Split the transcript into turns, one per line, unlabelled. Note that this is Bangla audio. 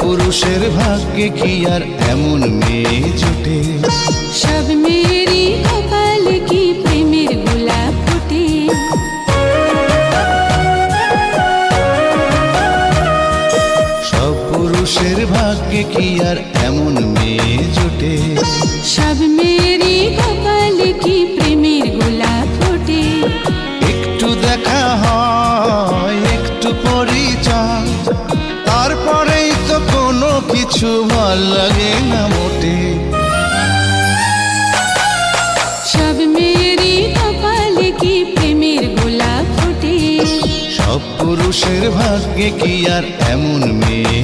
পুরুষের ভাগ্যে কি আর এমন মেয়ে জোটে?
সব মেয়েরই কপালে কি প্রেমের গোলাপ ফোটে?
সব পুরুষের ভাগ্যে কি আর এমন মেয়ে জোটে?
সব মেয়েরই কপালে কি প্রেমের গোলাপ ফোটে?
একটু দেখা হয়, একটু পরিচয়, তারপরেই তো কোনো কিছু ভাল লাগে না মোটে।
সব মেয়েরই কপালে কি প্রেমের গোলাপ ফোটে?
সব পুরুষের ভাগ্যে কি আর এমন মেয়ে